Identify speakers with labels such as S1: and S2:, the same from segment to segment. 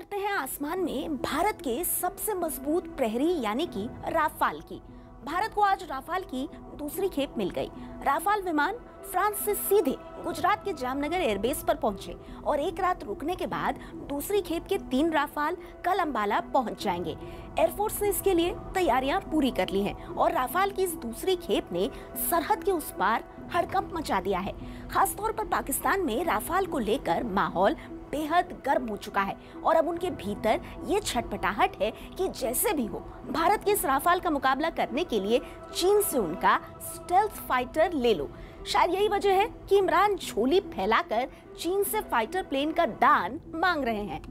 S1: करते हैं आसमान में भारत के सबसे मजबूत प्रहरी यानी कि राफाल की। भारत को आज राफाल की दूसरी खेप मिल गई। राफाल विमान फ्रांस से सीधे गुजरात के जामनगर एयरबेस पर पहुंचे और एक रात रुकने के बाद दूसरी खेप के 3 राफाल कल अंबाला पहुंच जाएंगे। एयरफोर्स ने इसके लिए तैयारियां पूरी कर ली हैं और राफाल की इस दूसरी खेप ने सरहद के उस पार हड़कंप मचा दिया है। खासतौर पर पाकिस्तान में राफाल को लेकर माहौल बेहद गर्म हो चुका है और अब उनके भीतर ये छटपटाहट है कि जैसे भी हो भारत के इस राफाल का मुकाबला करने के लिए चीन से उनका स्टेल्थ फाइटर ले लो। शायद यही वजह है कि इमरान झोली फैलाकर चीन से फाइटर प्लेन का दान मांग रहे हैं।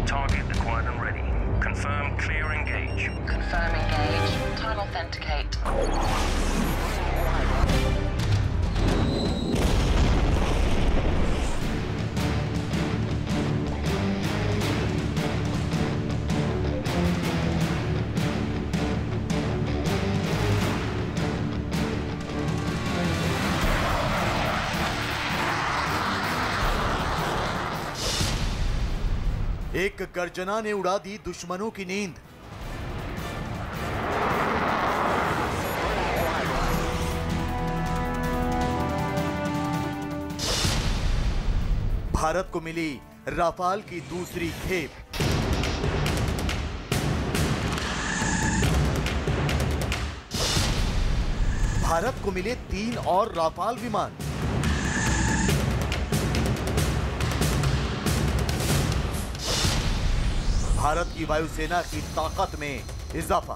S2: Target acquired and ready. Confirm clear engage.
S3: Confirm engage. Time authenticate.
S4: एक गर्जना ने उड़ा दी दुश्मनों की नींद। भारत को मिली राफाल की दूसरी खेप। भारत को मिले 3 और राफाल विमान। भारत की वायुसेना की ताकत में इजाफा।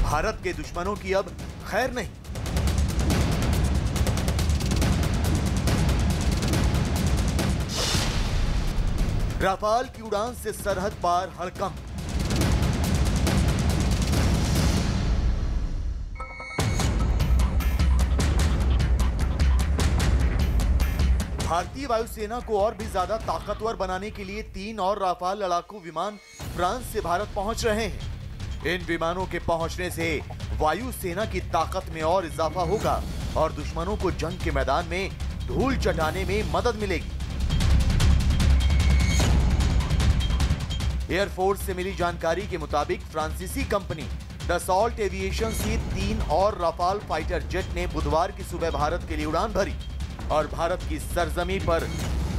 S4: भारत के दुश्मनों की अब खैर नहीं। राफाल की उड़ान से सरहद पार हड़कंप। भारतीय वायुसेना को और भी ज्यादा ताकतवर बनाने के लिए 3 और राफाल लड़ाकू विमान फ्रांस से भारत पहुंच रहे हैं। इन विमानों के पहुंचने से वायुसेना की ताकत में और इजाफा होगा और दुश्मनों को जंग के मैदान में धूल चटाने में मदद मिलेगी। एयरफोर्स से मिली जानकारी के मुताबिक फ्रांसीसी कंपनी दसॉल्ट एविएशन से 3 और राफाल फाइटर जेट ने बुधवार की सुबह भारत के लिए उड़ान भरी और भारत की सरजमी पर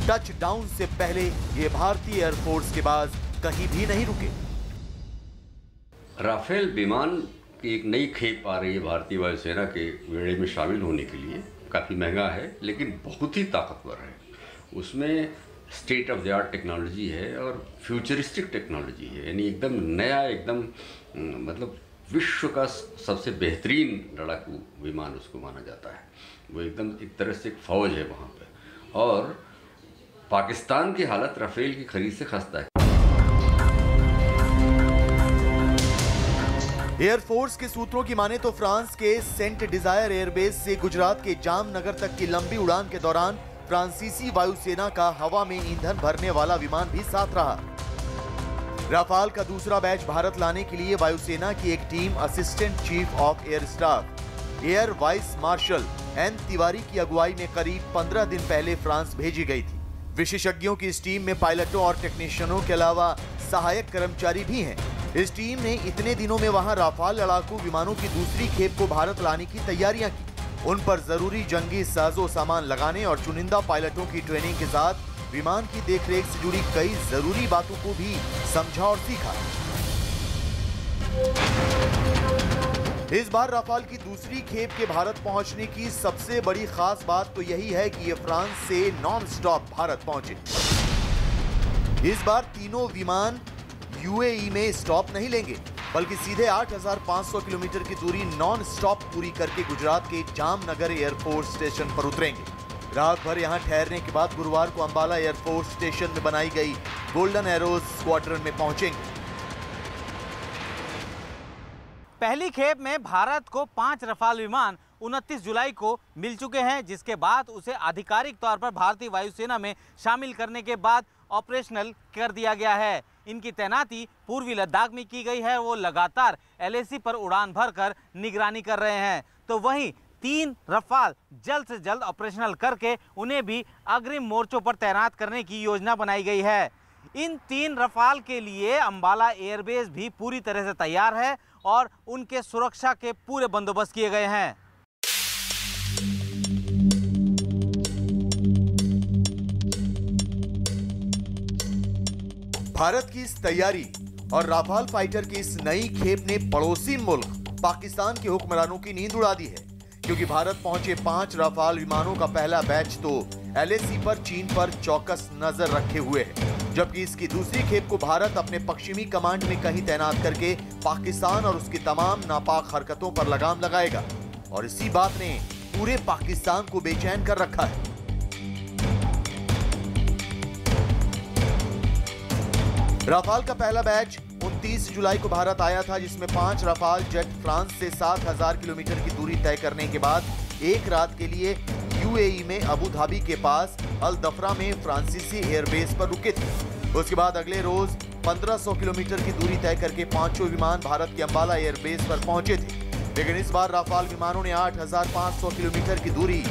S4: टच डाउन से पहले ये भारतीय एयरफोर्स के बाद कहीं भी नहीं रुके।
S5: राफेल विमान की एक नई खेप आ रही है भारतीय वायुसेना के बेड़े में शामिल होने के लिए। काफ़ी महंगा है लेकिन बहुत ही ताकतवर है। उसमें state of the art technology है और फ्यूचरिस्टिक टेक्नोलॉजी है, यानी एकदम नया, एकदम मतलब विश्व का सबसे बेहतरीन लड़ाकू विमान उसको माना जाता है। वो एकदम एक तरह से एक फौज है वहाँ पे। और पाकिस्तान की हालत राफेल की खरीद से खस्ता है।
S4: एयरफोर्स के सूत्रों की माने तो फ्रांस के सेंट डिजायर एयरबेस से गुजरात के जामनगर तक की लंबी उड़ान के दौरान फ्रांसीसी वायुसेना का हवा में ईंधन भरने वाला विमान भी साथ रहा। राफाल का दूसरा बैच भारत लाने के लिए वायुसेना की एक team assistant chief of air staff air vice marshal N Tiwari की अगुवाई में करीब 15 दिन पहले फ्रांस भेजी गई थी। विशेषज्ञों की इस टीम में पायलटों और टेक्नीशियनों के अलावा सहायक कर्मचारी भी हैं। इस टीम ने इतने दिनों में वहां राफाल लड़ाकू विमानों की दूसरी खेप को भारत लाने की तैयारियां की। उन पर जरूरी जंगी साजो सामान लगाने और चुनिंदा पायलटों की ट्रेनिंग के साथ विमान की देखरेख से जुड़ी कई जरूरी बातों को भी समझा और सीखा। इस बार राफाल की दूसरी खेप के भारत पहुंचने की सबसे बड़ी खास बात तो यही है कि ये फ्रांस से नॉन स्टॉप भारत पहुंचे। इस बार तीनों विमान यूएई में स्टॉप नहीं लेंगे, बल्कि सीधे 8,500 किलोमीटर की दूरी नॉन स्टॉप पूरी करके गुजरात के जामनगर एयरफोर्स स्टेशन पर उतरेंगे। रात भर यहां ठहरने के बाद गुरुवार को अंबाला एयरफोर्स स्टेशन में बनाई गई गोल्डन एरोज स्क्वाड्रन में पहुंचेंगे।
S6: पहली खेप में भारत को 5 रफाल विमान 29 जुलाई को मिल चुके हैं, जिसके बाद उसे आधिकारिक तौर पर भारतीय वायुसेना में शामिल करने के बाद ऑपरेशनल कर दिया गया है। इनकी तैनाती पूर्वी लद्दाख में की गई है। वो लगातार LAC पर उड़ान भरकर निगरानी कर रहे हैं। तो वहीं 3 रफाल जल्द से जल्द ऑपरेशनल करके उन्हें भी अग्रिम मोर्चों पर तैनात करने की योजना बनाई गई है। इन 3 रफाल के लिए अंबाला एयरबेस भी पूरी तरह से तैयार है और उनके सुरक्षा के पूरे बंदोबस्त किए गए हैं।
S4: भारत की इस तैयारी और राफाल फाइटर की इस नई खेप ने पड़ोसी मुल्क पाकिस्तान के हुक्मरानों की नींद उड़ा दी है, क्योंकि भारत पहुंचे 5 राफाल विमानों का पहला बैच तो LAC पर चीन पर चौकस नजर रखे हुए है, जबकि इसकी दूसरी खेप को भारत अपने पश्चिमी कमांड में कहीं तैनात करके पाकिस्तान और उसकी तमाम नापाक हरकतों पर लगाम लगाएगा। और इसी बात ने पूरे पाकिस्तान को बेचैन कर रखा है। राफाल का पहला बैच 29 जुलाई को भारत आया था, जिसमें 5 राफाल जेट फ्रांस से 7,000 किलोमीटर की दूरी तय करने के बाद एक रात के लिए यूएई में अबू धाबी के पास अल दफरा में फ्रांसीसी एयरबेस पर रुके थे। उसके बाद अगले रोज 1500 किलोमीटर की दूरी तय करके 5 विमान भारत के अंबाला एयरबेस पर पहुंचे थे। लेकिन इस बार राफाल विमानों ने 8,500 किलोमीटर की दूरी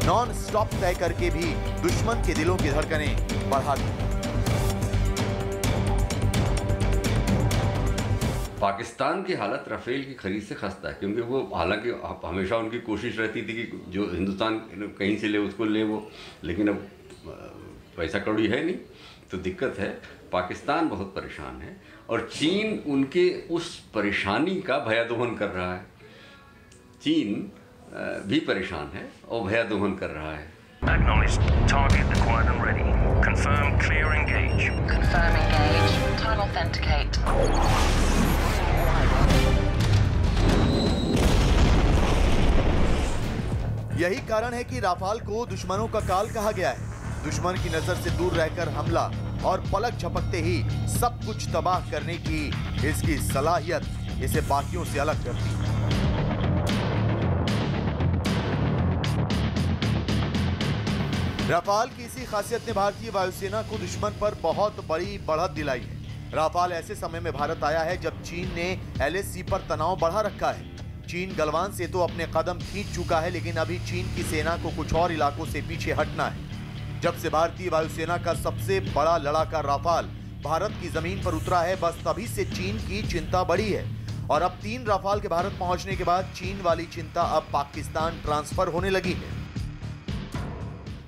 S4: नॉन स्टॉप तय करके भी दुश्मन के दिलों की धड़कनें बढ़ा दी।
S5: पाकिस्तान की हालत राफेल की खरीद से खस्ता है, क्योंकि वो हालांकि हमेशा उनकी कोशिश रहती थी कि जो हिंदुस्तान कहीं से ले उसको ले वो, लेकिन अब पैसा कौड़ी है नहीं, तो दिक्कत है। पाकिस्तान बहुत परेशान है और चीन उनके उस परेशानी का भयादोहन कर रहा है। चीन भी परेशान है और भयादोहन कर रहा है।
S2: Acknowledged. Target acquired and ready. Confirm clear engage.
S3: Confirm engage. Time authenticate.
S4: यही कारण है कि राफाल को दुश्मनों का काल कहा गया है। दुश्मन की नजर से दूर रहकर हमला और पलक झपकते ही सब कुछ तबाह करने की इसकी सलाहियत इसे बाकियों से अलग करती है। राफाल की इसी खासियत ने भारतीय वायुसेना को दुश्मन पर बहुत बड़ी बढ़त दिलाई है। राफाल ऐसे समय में भारत आया है जब चीन ने LAC पर तनाव बढ़ा रखा है। चीन गलवान से तो अपने कदम खींच चुका है, लेकिन अभी चीन की सेना को कुछ और इलाकों से पीछे हटना है। जब से भारतीय वायुसेना का सबसे बड़ा लड़ाका राफाल भारत की जमीन पर उतरा है, बस तभी से चीन की चिंता बढ़ी है। और अब 3 राफाल के भारत पहुंचने के बाद चीन वाली चिंता अब पाकिस्तान ट्रांसफर होने लगी है।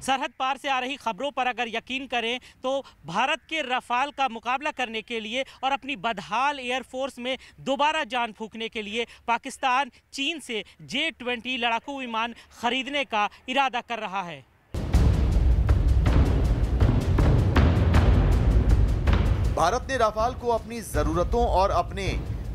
S7: सरहद पार से आ रही खबरों पर अगर यकीन करें तो भारत के रफाल का मुकाबला करने के लिए और अपनी बदहाल एयरफोर्स में दोबारा जान फूंकने के लिए पाकिस्तान चीन से J-20 लड़ाकू विमान खरीदने का इरादा कर रहा है।
S4: भारत ने राफाल को अपनी जरूरतों और अपने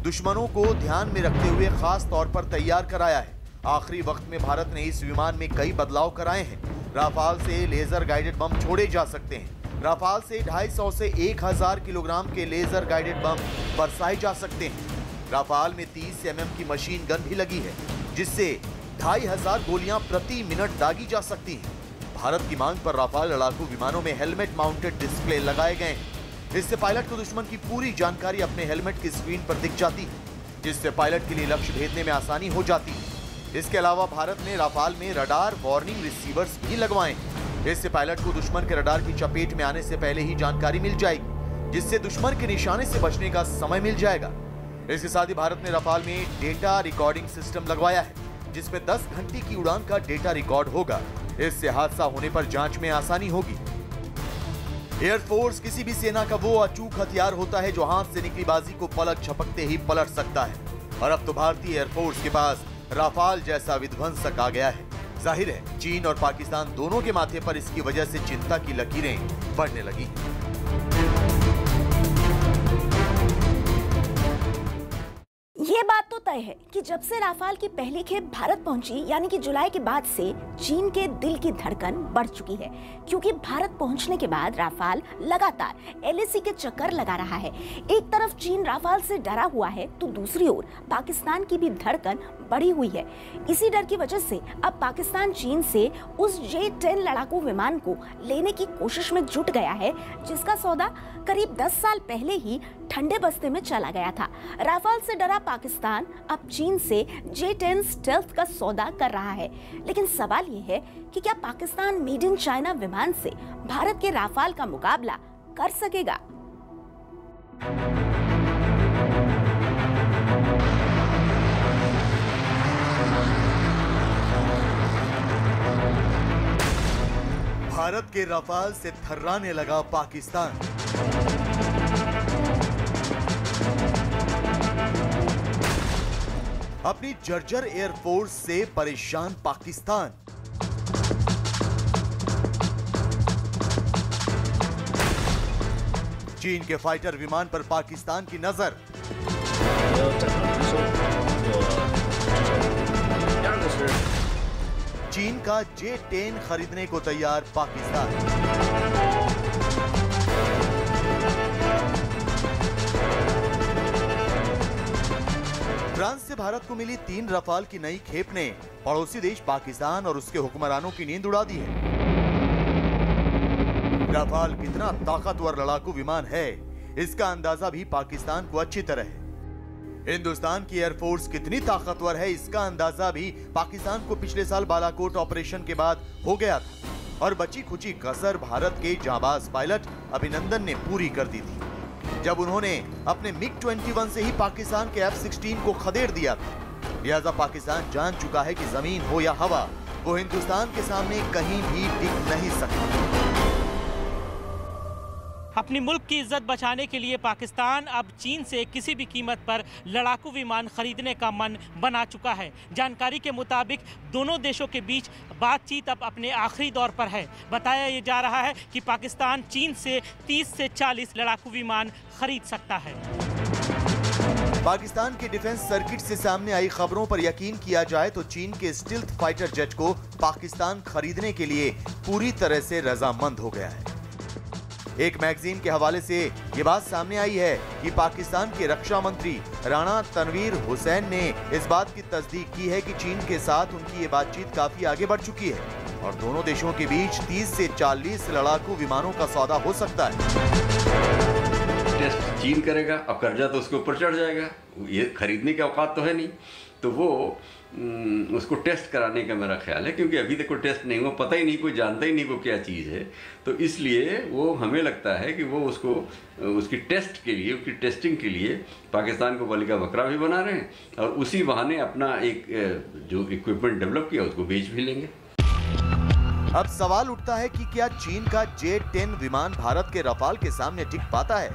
S4: दुश्मनों को ध्यान में रखते हुए खास तौर पर तैयार कराया है। आखिरी वक्त में भारत ने इस विमान में कई बदलाव कराए हैं। राफाल से लेजर गाइडेड बम छोड़े जा सकते हैं। राफाल से 250 से 1000 किलोग्राम के लेजर गाइडेड बम बरसाए जा सकते हैं। राफाल में 30 mm की मशीन गन भी लगी है, जिससे 2500 गोलियां प्रति मिनट दागी जा सकती हैं। भारत की मांग पर राफाल लड़ाकू विमानों में हेलमेट माउंटेड डिस्प्ले लगाए गए हैं। इससे पायलट को दुश्मन की पूरी जानकारी अपने हेलमेट की स्क्रीन पर दिख जाती है, जिससे पायलट के लिए लक्ष्य भेदने में आसानी हो जाती है। इसके अलावा भारत ने राफाल में रडार वार्निंग रिसीवर्स भी लगवाए हैं। इससे पायलट को दुश्मन के रडार की चपेट में आने से पहले ही जानकारी मिल जाएगी, जिससे दुश्मन के निशाने से बचने का समय मिल जाएगा। इसके साथ ही भारत ने राफाल में डेटा रिकॉर्डिंग सिस्टम लगवाया है, जिसमें 10 घंटे की उड़ान का डेटा रिकॉर्ड होगा। इससे हादसा होने पर जांच में आसानी होगी। एयरफोर्स किसी भी सेना का वो अचूक हथियार होता है जो हाथ से निकली बाजी को पलक झपकते ही पलट सकता है। और अब तो भारतीय एयरफोर्स के पास राफाल जैसा विध्वंसक आ गया है। जाहिर है चीन और पाकिस्तान दोनों के माथे पर इसकी वजह से चिंता की लकीरें बढ़ने लगी।
S1: तय है कि जब से राफाल की पहली खेप भारत पहुंची यानी कि जुलाई के बाद से चीन के दिल की धड़कन बढ़ चुकी है, क्योंकि भारत पहुंचने के बाद राफाल लगातार एलएसी के चक्कर लगा रहा है। एक तरफ चीन राफाल से डरा हुआ है तो दूसरी ओर पाकिस्तान की भी धड़कन बढ़ी हुई है। इसी डर की वजह से अब पाकिस्तान चीन से उस J-10 लड़ाकू विमान को लेने की कोशिश में जुट गया है, जिसका सौदा करीब 10 साल पहले ही ठंडे बस्ते में चला गया था। राफाल से डरा पाकिस्तान अब चीन से J-10 स्टेल्थ का सौदा कर रहा है। लेकिन सवाल ये है कि क्या पाकिस्तान मेड इन चाइना विमान से भारत के राफाल का मुकाबला कर सकेगा?
S4: भारत के राफाल से थर्राने लगा पाकिस्तान। अपनी जर्जर एयरफोर्स से परेशान पाकिस्तान। चीन के फाइटर विमान पर पाकिस्तान की नजर। चीन का J-10 खरीदने को तैयार पाकिस्तान। फ्रांस से भारत को मिली 3 रफाल की नई खेप ने पड़ोसी देश पाकिस्तान और उसके हुक्मरानों की नींद उड़ा दी है। रफाल कितना ताकतवर लड़ाकू विमान है, इसका अंदाजा भी पाकिस्तान को अच्छी तरह है। हिंदुस्तान की एयरफोर्स कितनी ताकतवर है, इसका अंदाजा भी पाकिस्तान को पिछले साल बालाकोट ऑपरेशन के बाद हो गया था और बची खुची कसर भारत के जांबाज पायलट अभिनंदन ने पूरी कर दी थी, जब उन्होंने अपने MiG-21 से ही पाकिस्तान के F-16 को खदेड़ दिया था। लिहाजा पाकिस्तान जान चुका है कि जमीन हो या हवा, वो हिंदुस्तान के सामने कहीं भी टिक नहीं सकता।
S7: अपनी मुल्क की इज्जत बचाने के लिए पाकिस्तान अब चीन से किसी भी कीमत पर लड़ाकू विमान खरीदने का मन बना चुका है। जानकारी के मुताबिक दोनों देशों के बीच बातचीत अब अपने आखिरी दौर पर है। बताया ये जा रहा है कि पाकिस्तान चीन से 30 से 40 लड़ाकू विमान खरीद सकता है।
S4: पाकिस्तान के डिफेंस सर्किट से सामने आई खबरों पर यकीन किया जाए तो चीन के स्टिल्थ फाइटर जेट को पाकिस्तान खरीदने के लिए पूरी तरह से रजामंद हो गया है। एक मैगजीन के हवाले से ये बात सामने आई है कि पाकिस्तान के रक्षा मंत्री राणा तनवीर हुसैन ने इस बात की तस्दीक की है कि चीन के साथ उनकी ये बातचीत काफी आगे बढ़ चुकी है और दोनों देशों के बीच 30 से 40 लड़ाकू विमानों का सौदा हो सकता है।
S5: टेस्ट चीन करेगा, अब कर्जा तो उसके ऊपर चढ़ जाएगा, ये खरीदने की औकात तो है नहीं, तो वो उसको टेस्ट कराने का मेरा ख्याल है, क्योंकि अभी तक कोई टेस्ट नहीं हुआ, पता ही नहीं, कोई जानता ही नहीं को क्या चीज़ है, तो इसलिए वो हमें लगता है कि वो उसको उसकी टेस्ट के लिए, उसकी टेस्टिंग के लिए पाकिस्तान को बलि का बकरा भी बना रहे हैं और उसी बहाने अपना एक जो इक्विपमेंट डेवलप किया उसको बेच भी लेंगे।
S4: अब सवाल उठता है कि क्या चीन का J-10 विमान भारत के रफाल के सामने टिक पाता है,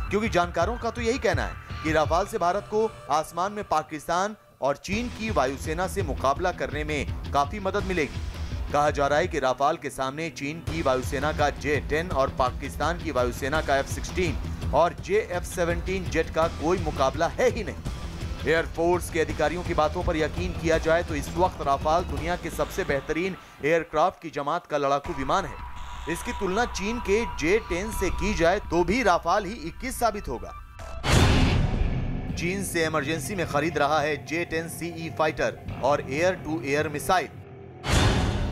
S4: क्योंकि जानकारों का तो यही कहना है कि रफाल से भारत को आसमान में पाकिस्तान और चीन की वायुसेना से मुकाबला करने में काफी मदद मिलेगी। कहा जा रहा है कि राफाल के सामने चीन की वायुसेना का J-10 और पाकिस्तान की वायुसेना का F-16 और F-17 जेट का कोई मुकाबला है ही नहीं। एयरफोर्स के अधिकारियों की बातों पर यकीन किया जाए तो इस वक्त राफाल दुनिया के सबसे बेहतरीन एयरक्राफ्ट की जमात का लड़ाकू विमान है। इसकी तुलना चीन के J-10 से की जाए तो भी राफाल ही 21 साबित होगा। चीन से इमरजेंसी में खरीद रहा है J-10CE फाइटर और air to air missile.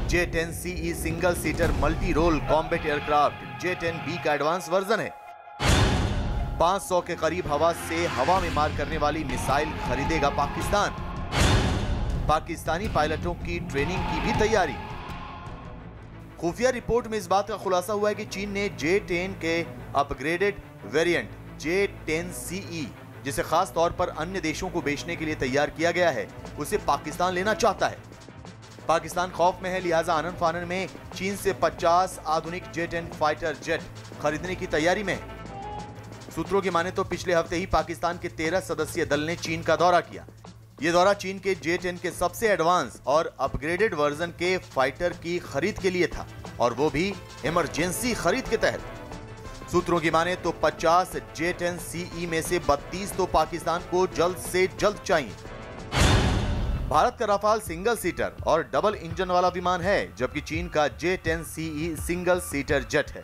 S4: J-10CE single seater multi role combat aircraft J-10B का एडवांस वर्जन है। 500 के करीब हवा से हवा में मार करने वाली मिसाइल खरीदेगा पाकिस्तान। पाकिस्तानी पायलटों की ट्रेनिंग की भी तैयारी। खुफिया रिपोर्ट में इस बात का खुलासा हुआ है कि चीन ने J-10 के अपग्रेडेड वेरिएंट J-10CE, जिसे खास तौर पर अन्य देशों को बेचने के लिए तैयार किया गया है, उसे पाकिस्तान लेना चाहता है। पाकिस्तान खौफ में है, लिहाजा आनन फानन में चीन से 50 आधुनिक J-10 फाइटर जेट खरीदने की तैयारी में है। सूत्रों की माने तो पिछले हफ्ते ही पाकिस्तान के 13 सदस्यीय दल ने चीन का दौरा किया। ये दौरा चीन के J-10 के सबसे एडवांस और अपग्रेडेड वर्जन के फाइटर की खरीद के लिए था, और वो भी इमरजेंसी खरीद के तहत। सूत्रों की माने तो 50 J-10CE में से 32 तो पाकिस्तान को जल्द से जल्द चाहिए। भारत का राफाल सिंगल सीटर और डबल इंजन वाला विमान है, जबकि चीन का J-10CE सिंगल सीटर जेट है।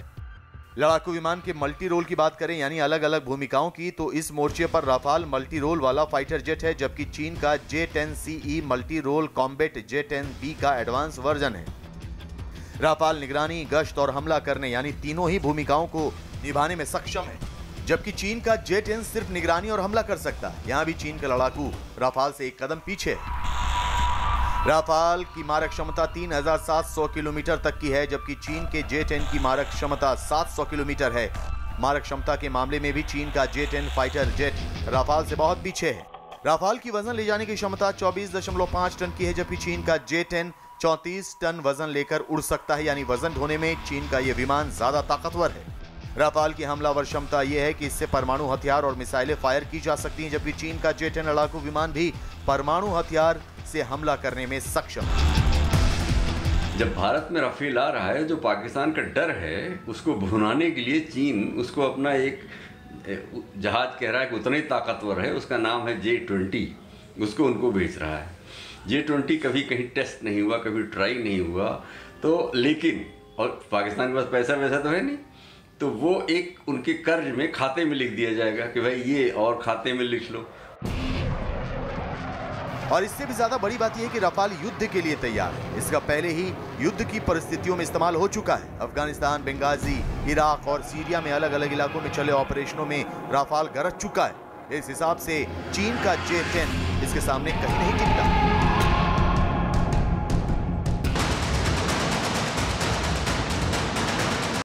S4: लड़ाकू विमान के मल्टी रोल की बात करें, यानी अलग अलग भूमिकाओं की, तो इस मोर्चे पर राफाल मल्टी रोल वाला फाइटर जेट है, जबकि चीन का J-10CE multi role combat J-10B का एडवांस वर्जन है। राफाल निगरानी, गश्त और हमला करने यानी तीनों ही भूमिकाओं को निभाने में सक्षम है, जबकि चीन का J-10 सिर्फ निगरानी और हमला कर सकता है। यहाँ भी चीन का लड़ाकू राफाल से एक कदम पीछे है। राफाल की मारक क्षमता 3700 किलोमीटर तक की है, जबकि चीन के J-10 की मारक क्षमता 700 किलोमीटर है। मारक क्षमता के मामले में भी चीन का J-10 फाइटर जेट राफाल से बहुत पीछे है। राफाल की वजन ले जाने की क्षमता 24.5 टन की है, जबकि चीन का J-10 34 टन वजन लेकर उड़ सकता है, यानी वजन ढोने में चीन का यह विमान ज्यादा ताकतवर है। राफाल की हमलावर क्षमता यह है कि इससे परमाणु हथियार और मिसाइलें फायर की जा सकती हैं, जबकि चीन का J-10 लड़ाकू विमान भी परमाणु हथियार से हमला करने में सक्षम है।
S5: जब भारत में राफेल आ रहा है, जो पाकिस्तान का डर है उसको भुनाने के लिए चीन उसको अपना एक जहाज कह रहा है कि उतना ही ताकतवर है, उसका नाम है J-20, उसको उनको भेज रहा है। J-20 कभी कहीं टेस्ट नहीं हुआ, कभी ट्राई नहीं हुआ, तो लेकिन और पाकिस्तान के पास पैसा वैसा तो है नहीं, तो वो एक उनके कर्ज में खाते में लिख दिया जाएगा कि भाई ये और खाते में लिख लो।
S4: और इससे भी ज्यादा बड़ी बात यह है कि राफाल युद्ध के लिए तैयार है। इसका पहले ही युद्ध की परिस्थितियों में इस्तेमाल हो चुका है। अफगानिस्तान, बेंगाजी, इराक और सीरिया में अलग अलग इलाकों में चले ऑपरेशनों में राफाल गरज चुका है। इस हिसाब से चीन का J-10 इसके सामने कहीं नहीं टिकता।